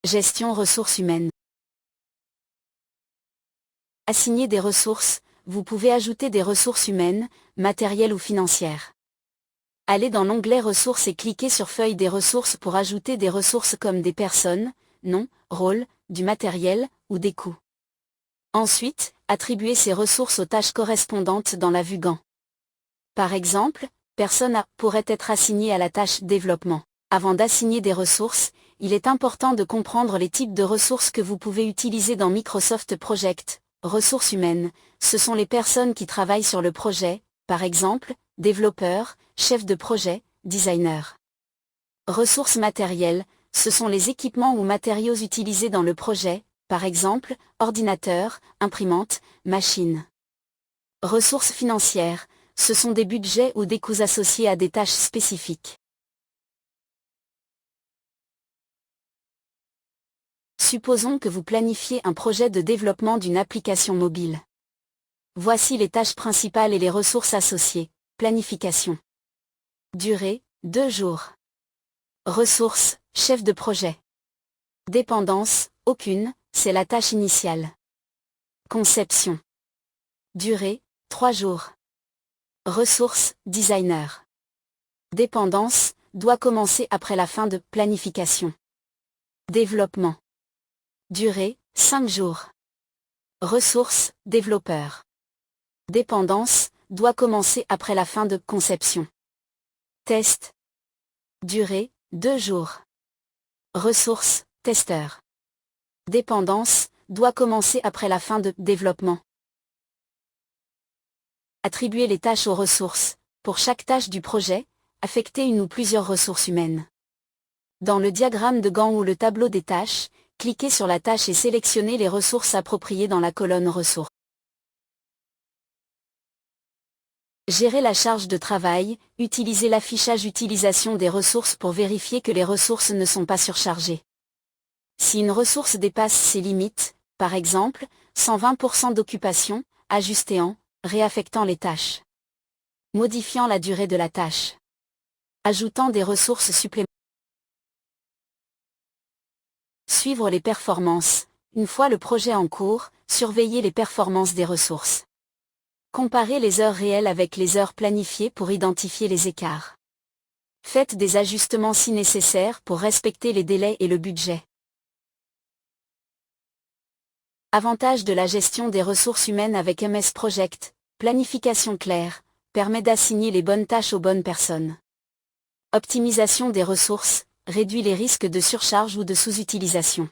Gestion ressources humaines. Assigner des ressources, vous pouvez ajouter des ressources humaines, matérielles ou financières. Allez dans l'onglet Ressources et cliquez sur Feuille des ressources pour ajouter des ressources comme des personnes, noms, rôles, du matériel, ou des coûts. Ensuite, attribuez ces ressources aux tâches correspondantes dans la vue Gantt. Par exemple, personne A pourrait être assignée à la tâche développement. Avant d'assigner des ressources, il est important de comprendre les types de ressources que vous pouvez utiliser dans Microsoft Project. Ressources humaines, ce sont les personnes qui travaillent sur le projet, par exemple, développeurs, chefs de projet, designers. Ressources matérielles, ce sont les équipements ou matériaux utilisés dans le projet, par exemple, ordinateur, imprimante, machine. Ressources financières, ce sont des budgets ou des coûts associés à des tâches spécifiques. Supposons que vous planifiez un projet de développement d'une application mobile. Voici les tâches principales et les ressources associées. Planification. Durée, 2 jours. Ressources, chef de projet. Dépendance, aucune, c'est la tâche initiale. Conception. Durée, 3 jours. Ressources, designer. Dépendance, doit commencer après la fin de planification. Développement. Durée, 5 jours. Ressources, développeur. Dépendance, doit commencer après la fin de conception. Test. Durée, 2 jours. Ressources, testeur. Dépendance, doit commencer après la fin de développement. Attribuer les tâches aux ressources. Pour chaque tâche du projet, affectez une ou plusieurs ressources humaines. Dans le diagramme de Gantt ou le tableau des tâches, cliquez sur la tâche et sélectionnez les ressources appropriées dans la colonne Ressources. Gérer la charge de travail, utilisez l'affichage utilisation des ressources pour vérifier que les ressources ne sont pas surchargées. Si une ressource dépasse ses limites, par exemple, 120% d'occupation, ajustez en réaffectant les tâches. Modifiant la durée de la tâche. Ajoutant des ressources supplémentaires. Suivre les performances. Une fois le projet en cours, surveillez les performances des ressources. Comparez les heures réelles avec les heures planifiées pour identifier les écarts. Faites des ajustements si nécessaire pour respecter les délais et le budget. Avantages de la gestion des ressources humaines avec MS Project. Planification claire, permet d'assigner les bonnes tâches aux bonnes personnes. Optimisation des ressources, réduit les risques de surcharge ou de sous-utilisation.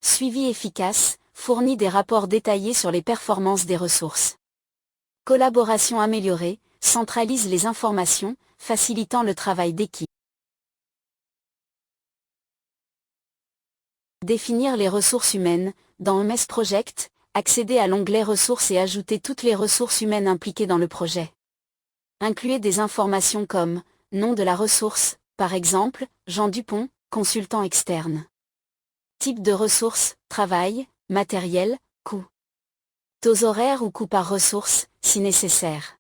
Suivi efficace, fournit des rapports détaillés sur les performances des ressources. Collaboration améliorée, centralise les informations, facilitant le travail d'équipe. Définir les ressources humaines. Dans MS Project, accédez à l'onglet Ressources et ajoutez toutes les ressources humaines impliquées dans le projet. Incluez des informations comme nom de la ressource, par exemple, Jean Dupont, consultant externe. Type de ressources, travail, matériel, coût. Taux horaires ou coût par ressource, si nécessaire.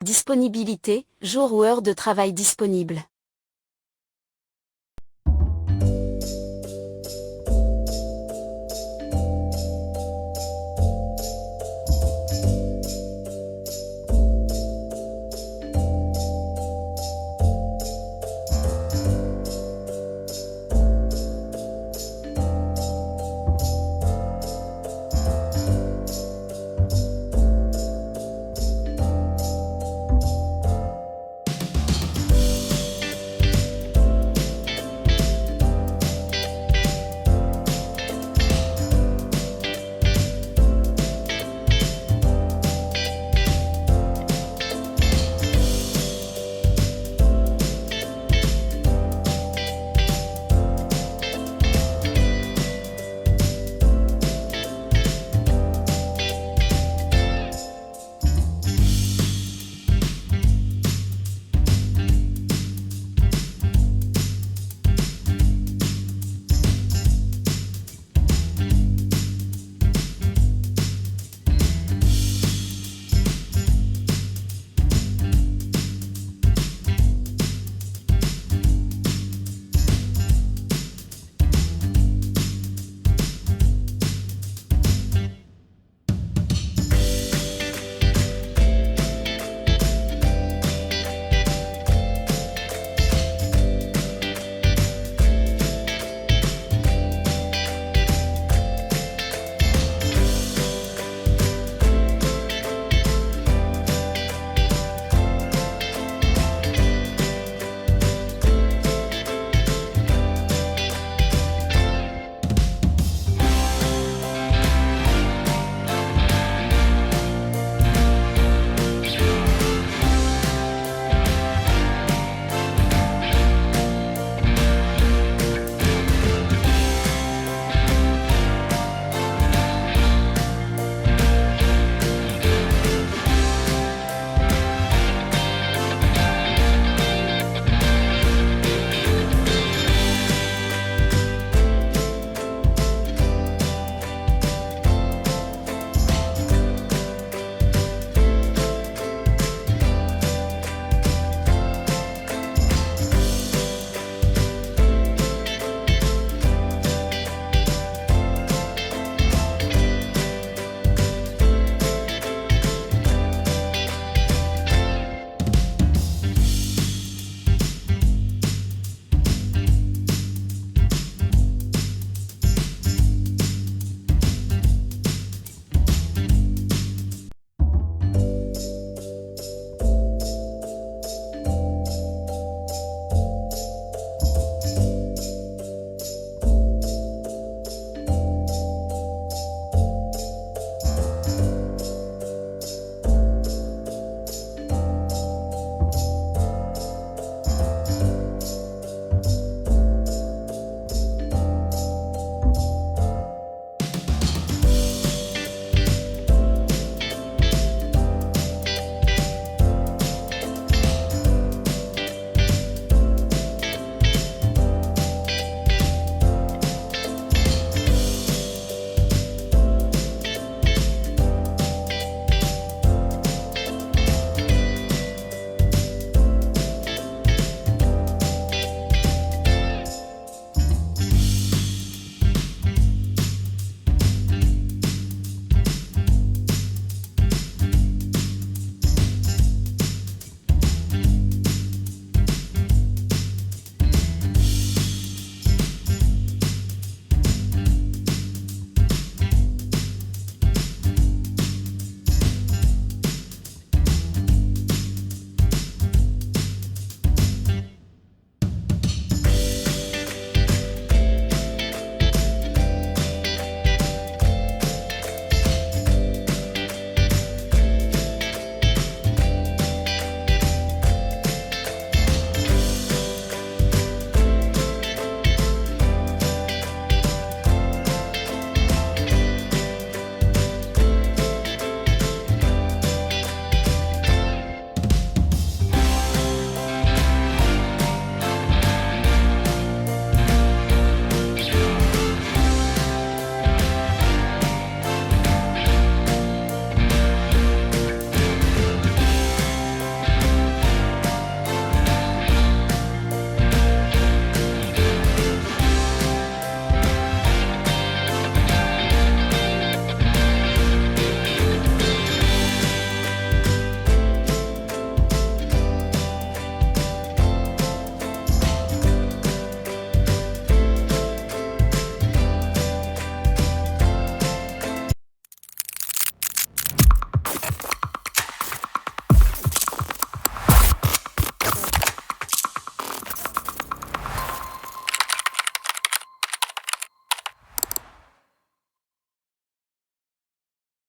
Disponibilité, jour ou heure de travail disponible.